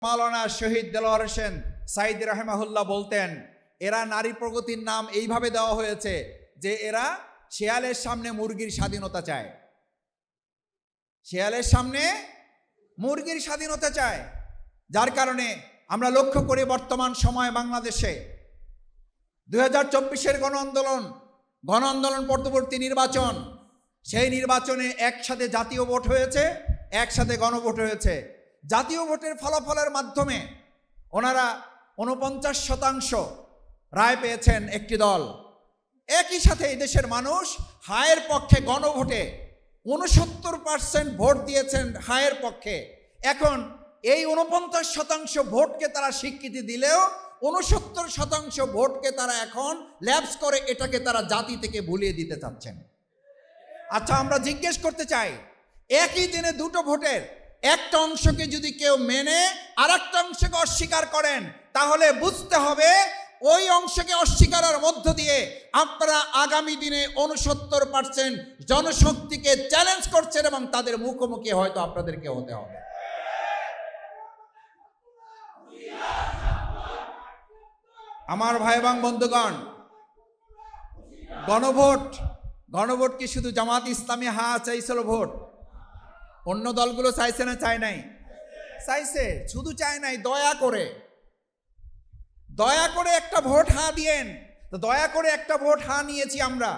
মাওলানা শহীদ দেলোয়ার হোসেন সাইদি রাহিমাহুল্লাহ বলতেন, এরা নারী প্রগতির নাম এইভাবে দেওয়া হয়েছে যে এরা শেয়ালের সামনে মুরগির স্বাধীনতা চায়। শেয়ালের সামনে মুরগির স্বাধীনতা চায়, যার কারণে আমরা লক্ষ্য করি বর্তমান সময়ে বাংলাদেশে 2024-এর গণ আন্দোলন পরবর্তী নির্বাচন, সেই নির্বাচনে একসাথে জাতীয় ভোট হয়েছে, একসাথে গণভোট হয়েছে। জাতীয় ভোটের ফলাফলের মাধ্যমে ওনারা 49% রায় পেয়েছেন একটি দল। একই সাথে এই দেশের মানুষ হায়ের পক্ষে গণভোটে 69% ভোট দিয়েছেন হায়ের পক্ষে। এখন এই 49% ভোটকে তারা স্বীকৃতি দিলেও 69% ভোটকে তারা এখন ল্যাপস করে এটাকে তারা জাতি থেকে ভুলিয়ে দিতে চাচ্ছেন। আচ্ছা, আমরা জিজ্ঞেস করতে চাই, একই দিনে দুটো ভোটের একটা অংশকে যদি কেউ মেনে আর একটা অংশকে অস্বীকার করেন, তাহলে বুঝতে হবে ওই অংশকে অস্বীকারের মধ্য দিয়ে আপনারা আগামী দিনে 69% জনশক্তিকে চ্যালেঞ্জ করছেন এবং তাদের মুখোমুখি হয়তো আপনাদেরকে হতে হবে। আমার ভাই এবং বন্ধুগণ, গণভোট কি শুধু জামাত ইসলামী চাইছিল ভোট? অন্য দলগুলো চাইছে না চায় নাই? চাইছে, শুধু চায় নাই, দয়া করে একটা ভোট দিয়েন। তো দয়া করে একটা ভোট নিয়েছি আমরা।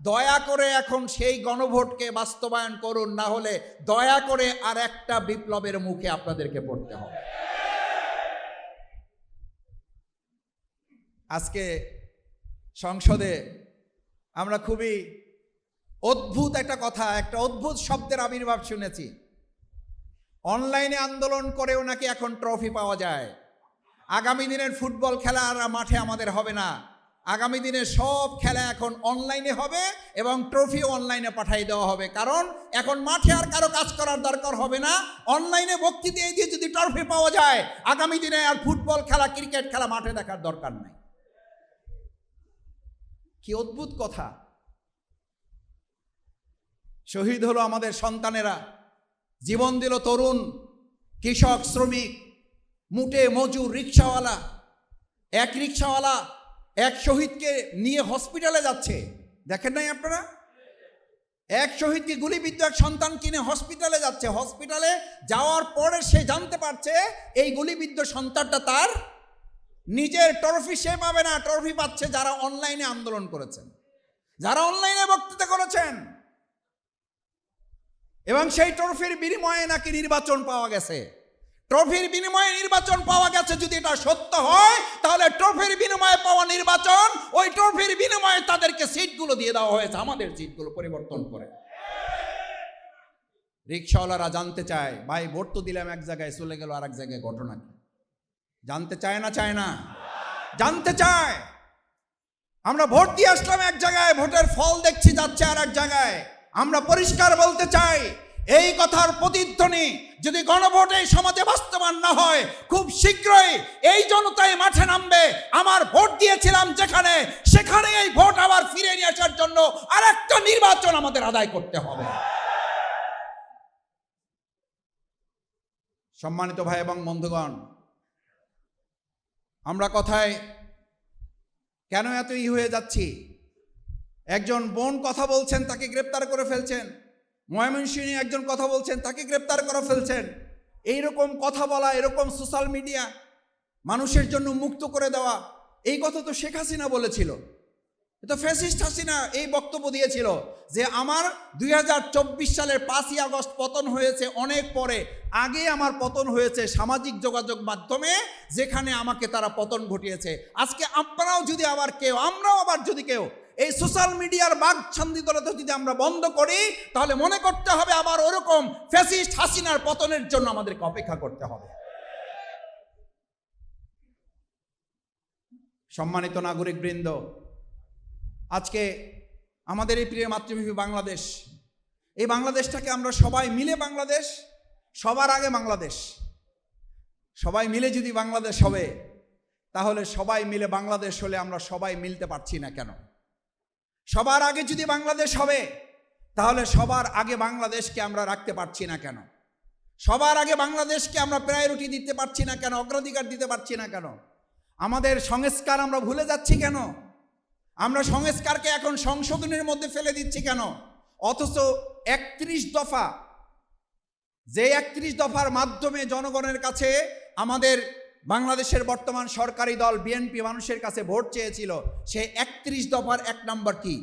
দয়া করে এখন সেই গণভোটকে বাস্তবায়ন করুন, না হলে দয়া করে আর একটা বিপ্লবের মুখে আপনাদেরকে পড়তে হবে। আজকে সংসদে আমরা খুবই অদ্ভুত একটা অদ্ভুত শব্দের আবির্ভাব শুনেছি। অনলাইনে আন্দোলন করেও নাকি এখন ট্রফি পাওয়া যায়। আগামী দিনের ফুটবল খেলা আর মাঠে আমাদের হবে না। আগামী দিনের সব খেলা এখন অনলাইনে হবে এবং ট্রফিও অনলাইনে পাঠিয়ে দেওয়া হবে। কারণ এখন মাঠে আর কারো কাজ করার দরকার হবে না। অনলাইনে বক্তৃতা দিয়ে যদি ট্রফি পাওয়া যায়, আগামী দিনে আর ফুটবল খেলা, ক্রিকেট খেলা মাঠে দেখার দরকার নাই। কি অদ্ভুত কথা! শহীদ হলো আমাদের সন্তানেরা, জীবন দিল তরুণ, কৃষক, শ্রমিক, মুটে মজুর, রিক্সাওয়ালা। এক রিক্সাওয়ালা এক শহীদকে নিয়ে হসপিটালে যাচ্ছে, দেখেন নাই আপনারা? এক শহীদকে গুলিবিদ্ধ এক সন্তান কিনে হসপিটালে যাচ্ছে। হসপিটালে যাওয়ার পরে সে জানতে পারছে এই গুলিবিদ্ধ সন্তানটা তার নিজের। ট্রফি সে পাবে না, ট্রফি পাচ্ছে যারা অনলাইনে আন্দোলন করেছেন, যারা অনলাইনে বক্তৃতা করেছেন। এবং সেই ট্রফির বিনিময়ে নাকি নির্বাচন পাওয়া গেছে। ট্রফির বিনিময়ে নির্বাচন পাওয়া গেছে। যদি এটা সত্য হয়, তাহলে ট্রফির বিনিময়ে পাওয়া নির্বাচন, ওই ট্রফির বিনিময়ে তাদেরকে সিটগুলো দিয়ে দেওয়া হয়েছে, আমাদের সিটগুলো পরিবর্তন করে। রিক্সাওয়ালারা জানতে চায়, ভাই ভোট তো দিলাম এক জায়গায়, চলে গেল আর এক জায়গায়, ঘটনা কি? জানতে চায় না চায় না? জানতে চায়। আমরা ভোট দিয়ে আসলাম এক জায়গায়, ভোটের ফল দেখছি যাচ্ছে আর এক জায়গায়। আমরা পরিষ্কার বলতে চাই, এই কথার প্রতিধ্বনি যদি গণভোট এই সমাজে বাস্তবায়ন না হয়, খুব শীঘ্রই এই জনতাই মাঠে নামবে। আমার ভোট দিয়েছিলাম যেখানে, সেখানে এই ভোট আবার ফিরে নিয়ে আসার জন্য আর একটা নির্বাচন আমাদের আদায় করতে হবে। সম্মানিত ভাই এবং বন্ধুগণ, আমরা কথায় কেন এত হয়ে যাচ্ছি? একজন বোন কথা বলছেন, তাকে গ্রেপ্তার করে ফেলছেন। ময়মনসিংহে একজন কথা বলছেন, তাকে গ্রেপ্তার করে ফেলছেন। এইরকম কথা বলা, এরকম সোশ্যাল মিডিয়া মানুষের জন্য মুক্ত করে দেওয়া, এই কথা তো শেখ হাসিনা বলেছিল। তো ফ্যাসিস্ট হাসিনা এই বক্তব্য দিয়েছিল যে আমার 2024 সালের 5ই আগস্ট পতন হয়েছে অনেক পরে, আগে আমার পতন হয়েছে সামাজিক যোগাযোগ মাধ্যমে, যেখানে আমাকে তারা পতন ঘটিয়েছে। আজকে আমরাও যদি কেউ এই সোশ্যাল মিডিয়ার বাকছন্দিতলতা যদি আমরা বন্ধ করি, তাহলে মনে করতে হবে আবার ওরকম ফ্যাসিস্ট হাসিনার পতনের জন্য আমাদেরকে অপেক্ষা করতে হবে। সম্মানিত নাগরিক বৃন্দ, আজকে আমাদের এই প্রিয় মাতৃভূমি বাংলাদেশ, এই বাংলাদেশটাকে আমরা সবাই মিলে বাংলাদেশ, সবার আগে বাংলাদেশ, সবাই মিলে যদি বাংলাদেশ হবে, তাহলে সবাই মিলে বাংলাদেশ হলে আমরা সবাই মিলতে পারছি না কেন? সবার আগে যদি বাংলাদেশ হবে, তাহলে সবার আগে বাংলাদেশকে আমরা রাখতে পারছি না কেন? সবার আগে বাংলাদেশকে আমরা প্রায়োরিটি দিতে পারছি না কেন, অগ্রাধিকার দিতে পারছি না কেন? আমাদের সংস্কার আমরা ভুলে যাচ্ছি কেন? আমরা সংস্কারকে এখন সংশোধনের মধ্যে ফেলে দিচ্ছি কেন? অথচ 31 দফা, যে 31 দফার মাধ্যমে জনগণের কাছে আমাদের বাংলাদেশের বর্তমান সরকারি দল বিএনপি মানুষের কাছে ভোট চেয়েছিল, সেই 31 দফার 1 নম্বর কি?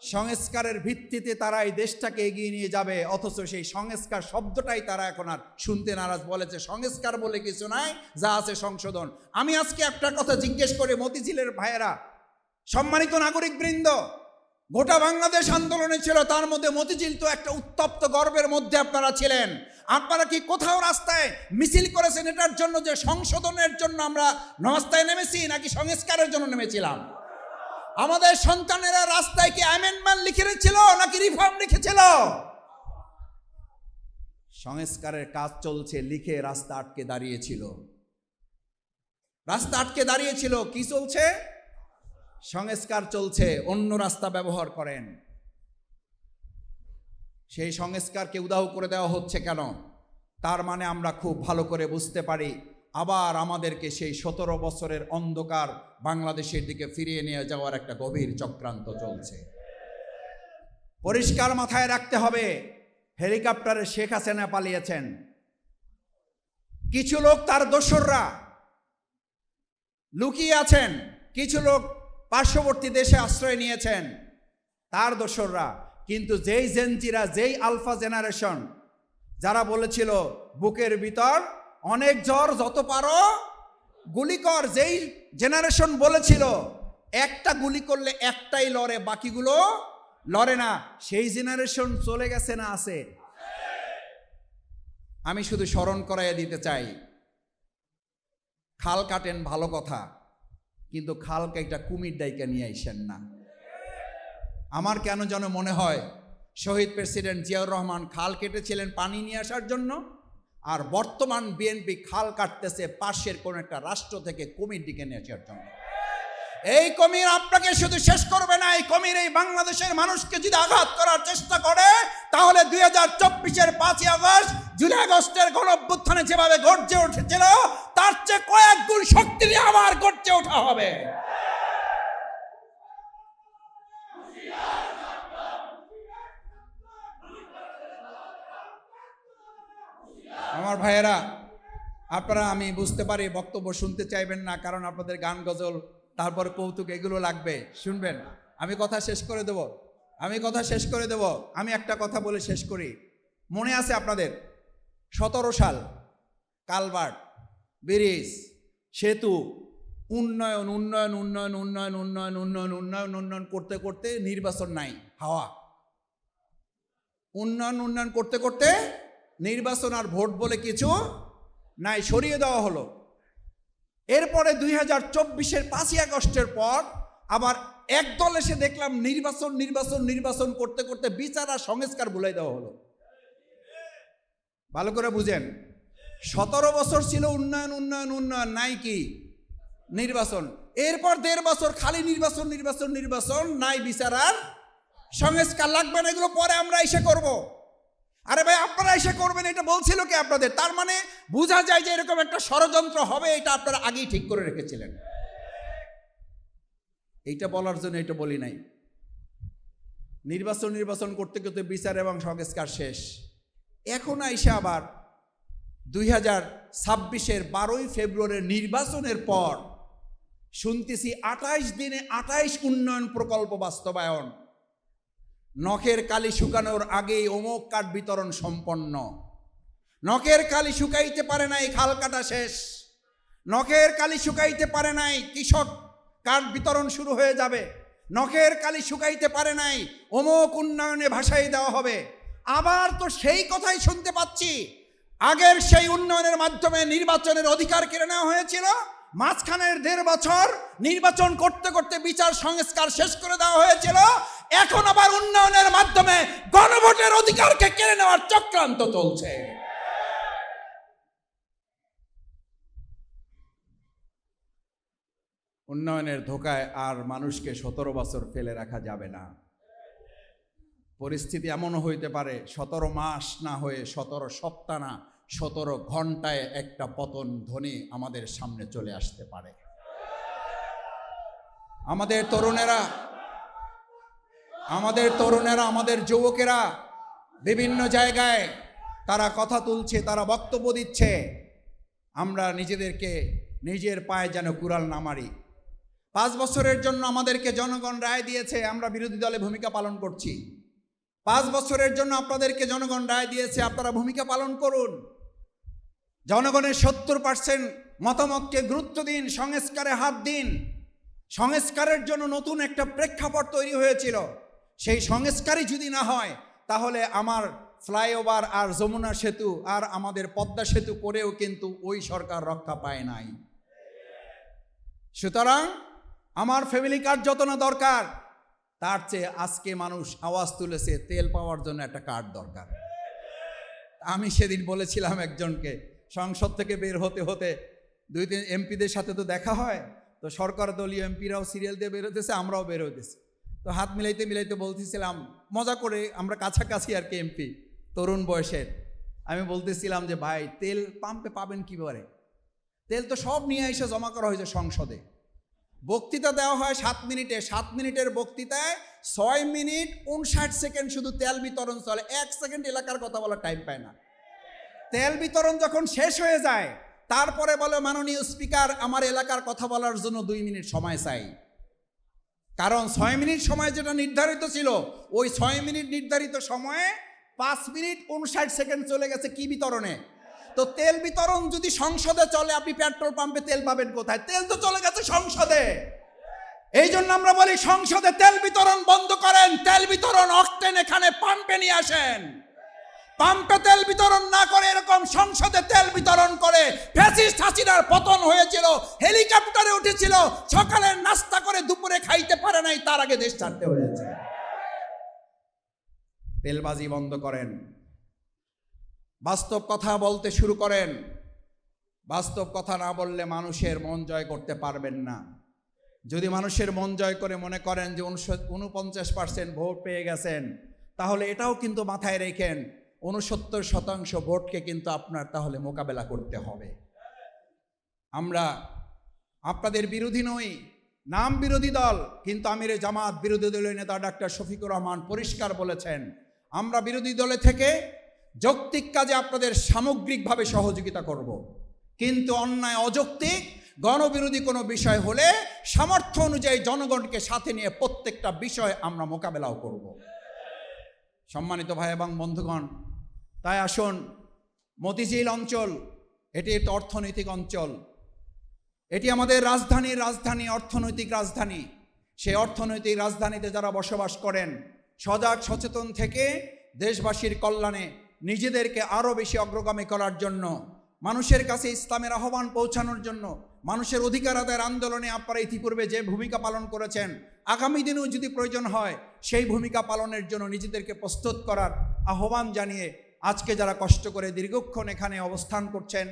সংস্কারের ভিত্তিতে তারা এই দেশটাকে এগিয়ে নিয়ে যাবে। অথচ সেই সংস্কার শব্দটাই তারা এখন আর শুনতে নারাজ। বলেছে সংস্কার বলে কিছু নাই, যা আছে সংশোধন। আমি আজকে একটা কথা জিজ্ঞেস করে, মতিঝিলের ভাইয়েরা, সম্মানিত নাগরিক বৃন্দ, গোটা বাংলাদেশ আন্দোলনে ছিল, তার মধ্যে মতিঝিল তো একটা উত্তপ্ত গর্বের মধ্যে আপনারা ছিলেন। আপনারা কি কোথাও রাস্তায় মিছিল করেছেন এটার জন্য যে সংশোধনের জন্য আমরা রাস্তায় নেমেছি, নাকি সংস্কারের জন্য নেমেছিলাম? আমাদের সন্তানেরা রাস্তায় কি অ্যামেন্ডমেন্ট লিখে রেখেছিল নাকি রিফর্ম লিখেছিল? সংস্কারের কাজ চলছে, লিখে রাস্তা আটকে দাঁড়িয়েছিল। রাস্তা আটকে দাঁড়িয়েছিল, কি চলছে? সংস্কার চলছে, অন্য রাস্তা ব্যবহার করেন। সেই সংস্কারকে উদাও করে দেওয়া হচ্ছে কেন? তার মানে আমরা খুব ভালো করে বুঝতে পারি, আবার আমাদেরকে সেই 17 বছরের অন্ধকার বাংলাদেশের দিকে ফিরিয়ে নিয়ে যাওয়ার একটা গভীর চক্রান্ত চলছে। পরিষ্কার মাথায় রাখতে হবে, হেলিকপ্টারে শেখ হাসিনা পালিয়েছেন, কিছু লোক তার দোসররা লুকিয়ে আছেন, কিছু লোক পার্শ্ববর্তী দেশে আশ্রয় নিয়েছেন, তার দোসররা। কিন্তু যেই জেনজিরা, যেই আলফা জেনারেশন যারা বলেছিল বুকের ভিতর অনেক জ্বর, যত পারো গুলি কর, যেই জেনারেশন বলেছিল একটা গুলি করলে একটাই লড়ে, বাকিগুলো লড়ে না, সেই জেনারেশন চলে গেছে না আছে? আমি শুধু স্মরণ করাইয়া দিতে চাই, খাল কাটেন ভালো কথা, কিন্তু খাল কাইটা কুমির ডাইকা নিয়ে আইসেন না। আমার কেন যেন মনে হয় শহীদ প্রেসিডেন্ট জিয়াউর রহমান খাল কেটেছিলেন পানি নিয়ে আসার জন্য, আর বর্তমান বিএনপি খাল কাটতেছে পাশের কোন একটা রাষ্ট্র থেকে কুমির ডেকে নিয়ে আসার জন্য। এই কুমির আপনাকে শুধু শেষ করবে না, এই কুমির এই বাংলাদেশের মানুষকে যদি আঘাত করার চেষ্টা করে, তাহলে 2024-এর 5ই আগস্ট, জুলাই আগস্টের গণঅভ্যুত্থানে যেভাবে গর্জে উঠেছিল, তার চেয়ে কয়েক গুণ শক্তি দিয়ে আবার গর্জে ওঠা হবে। আমার ভাইয়েরা, আপনারা, আমি বুঝতে পারি বক্তব্য শুনতে চাইবেন না, কারণ আপনাদের গান গজল, তারপর কৌতুক, এগুলো লাগবে, শুনবেন। আমি কথা শেষ করে দেব। আমি একটা কথা বলে শেষ করি। মনে আছে আপনাদের 17 সাল কালভার্ট, ব্রিজ, সেতু, উন্নয়ন করতে করতে নির্বাচন নাই, হাওয়া। উন্নয়ন করতে করতে নির্বাচন আর ভোট বলে কিছু নাই, সরিয়ে দেওয়া হলো। এরপরে 2024-এর 5ই আগস্টের পর আবার একদল এসে দেখলাম নির্বাচন করতে করতে বিচার আর সংস্কার ভুলাই দেওয়া হলো। ভালো করে বুঝেন, 17 বছর ছিল উন্নয়ন, নাই কি নির্বাচন। এরপর 1.5 বছর খালি নির্বাচন, নাই বিচার আর সংস্কার। লাগবে না, এগুলো পরে আমরা এসে করব। আরে ভাই, আপনারা এসে করবেন, এটা বলছিল কি আপনাদের? তার মানে বোঝা যায় যে এরকম একটা ষড়যন্ত্র হবে, এটা আপনারা আগেই ঠিক করে রেখেছিলেন। এইটা বলার জন্য এটা বলি নাই। নির্বাচন করতে করতে বিচার এবং সংস্কার শেষ। এখন আইসা আবার 2026-এর 12ই ফেব্রুয়ারির নির্বাচনের পর শুনতেছি 28 দিনে 28 উন্নয়ন প্রকল্প বাস্তবায়ন। নখের কালি শুকানোর আগেই অমোক কাঠ বিতরণ সম্পন্ন। নখের কালি শুকাইতে পারে নাই, খাল কাটা শেষ। নখের কালি শুকাইতে পারে নাই, কৃষক কাঠ বিতরণ শুরু হয়ে যাবে। নখের কালি শুকাইতে পারে নাই, অমোক উন্নয়নে ভাসাই দেওয়া হবে। আবার তো সেই কথাই শুনতে পাচ্ছি, আগের সেই উন্নয়নের মাধ্যমে নির্বাচনের অধিকার কেড়ে নেওয়া হয়েছিল। মাঝখানের 1.5 বছর নির্বাচন করতে করতে বিচার সংস্কার শেষ করে দেওয়া হয়েছিল। এখন আবার উন্নয়নের মাধ্যমে গণভোটের অধিকারকে কেড়ে নেওয়ার চক্রান্ত চলছে। উন্নয়নের ধোকায় আর মানুষকে 17 বছর ফেলে রাখা যাবে না। পরিস্থিতি এমনও হইতে পারে 17 মাস না হয়ে 17 সপ্তাহ না 17 ঘন্টায় একটা পতন ধ্বনি আমাদের সামনে চলে আসতে পারে। আমাদের তরুণেরা, আমাদের যুবকেরা বিভিন্ন জায়গায় তারা কথা তুলছে, তারা বক্তব্য দিচ্ছে। আমরা নিজেদেরকে নিজের পায়ে যেন কুড়াল না মারি। 5 বছরের জন্য আমাদেরকে জনগণ রায় দিয়েছে, আমরা বিরোধী দলে ভূমিকা পালন করছি। 5 বছরের জন্য আপনাদেরকে জনগণ রায় দিয়েছে, আপনারা ভূমিকা পালন করুন। জনগণের 70% মতামতকে গুরুত্ব দিন, সংস্কারে হাত দিন। সংস্কারের জন্য নতুন একটা প্রেক্ষাপট তৈরি হয়েছিল, সেই সংস্কারই যদি না হয় তাহলে আমার ফ্লাইওভার আর যমুনা সেতু আর আমাদের পদ্মা সেতু করেও কিন্তু ওই সরকার রক্ষা পায় নাই। সুতরাং আমার ফ্যামিলি কার্ড যত না দরকার, তার চেয়ে আজকে মানুষ আওয়াজ তুলেছে তেল পাওয়ার জন্য একটা কার্ড দরকার। আমি সেদিন বলেছিলাম একজনকে, সংসদ থেকে বের হতে হতে 2-3 এমপিদের সাথে তো দেখা হয়, তো সরকার দলীয় এমপিরাও সিরিয়াল দিয়ে বের হতেছে, আমরাও বের হতেছি। তো হাত মিলাইতে মিলাইতে বলতেছিলাম, মজা করে, আমরা কাছাকাছি আর কি এমপি, তরুণ বয়সের। আমি বলতেছিলাম যে ভাই, তেল পাম্পে পাবেন কীভাবে? তেল তো সব নিয়ে এসে জমা করা হয়েছে সংসদে। বক্তৃতা দেওয়া হয় 7 মিনিটে, 7 মিনিটের বক্তৃতায় 6 মিনিট 59 সেকেন্ড শুধু তেল বিতরণ চলে। 1 সেকেন্ড এলাকার কথা বলার টাইম পায় না। তেল বিতরণ যখন শেষ হয়ে যায়, তারপরে বলে মাননীয় স্পিকার, আমার এলাকার কথা বলার জন্য 2 মিনিট সময় চাই। কারণ 6 মিনিট সময় যেটা নির্ধারিত ছিল, ওই 6 মিনিট নির্ধারিত সময়ে 5 মিনিট 59 সেকেন্ড চলে গেছে কি বিতরণে? তো তেল বিতরণ যদি সংসদে চলে, আপনি পেট্রোল পাম্পে তেল পাবেন কোথায়? তেল তো চলে গেছে সংসদে। এই জন্য আমরা বলি, সংসদে তেল বিতরণ বন্ধ করেন, তেল বিতরণ অক্টেন এখানে পাম্পে নিয়ে আসেন। পাম্পে তেল বিতরণ না করে এরকম সংসদে তেল বিতরণ করে ফ্যাসিস্ট হাসিনার পতন হয়েছিল। হেলিকপ্টারে উঠেছিল, সকালের নাস্তা করে দুপুরে খাইতে পারে নাই, তার আগে দেশ ছাড়তে হয়েছে। তেলবাজি বন্ধ করেন, বাস্তব কথা বলতে শুরু করেন। বাস্তব কথা না বললে মানুষের মন জয় করতে পারবেন না। যদি মানুষের মন জয় করে মনে করেন যে 49% ভোট পেয়ে গেছেন, তাহলে এটাও কিন্তু মাথায় রেখেন, 69% ভোটকে কিন্তু আপনার তাহলে মোকাবেলা করতে হবে। আমরা আপনাদের বিরোধী নই, নাম বিরোধী দল, কিন্তু আমিরে জামাত বিরোধী দলের নেতা ডাক্তার শফিকুর রহমান পরিষ্কার বলেছেন, আমরা বিরোধী দলে থেকে যৌক্তিক কাজে আপনাদের সামগ্রিকভাবে সহযোগিতা করব, কিন্তু অন্যায় অযৌক্তিক গণবিরোধী কোনো বিষয় হলে সামর্থ্য অনুযায়ী জনগণকে সাথে নিয়ে প্রত্যেকটা বিষয় আমরা মোকাবেলাও করব। সম্মানিত ভাই এবং বন্ধুগণ, তাই আসুন, মতিঝিল অঞ্চল এটি একটা অর্থনৈতিক অঞ্চল, এটি আমাদের রাজধানী, অর্থনৈতিক রাজধানী। সেই অর্থনৈতিক রাজধানীতে যারা বসবাস করেন, সজাগ সচেতন থেকে দেশবাসীর কল্যাণে নিজেদেরকে আরও বেশি অগ্রগামী করার জন্য, মানুষের কাছে ইসলামের আহ্বান পৌঁছানোর জন্য, মানুষের অধিকার আদায়ের আন্দোলনে আপনারা ইতিপূর্বে যে ভূমিকা পালন করেছেন, আগামী দিনেও যদি প্রয়োজন হয় সেই ভূমিকা পালনের জন্য নিজেদেরকে প্রস্তুত করার আহ্বান জানিয়ে আজকে যারা কষ্ট করে দীর্ঘক্ষণ এখানে অবস্থান করছেন,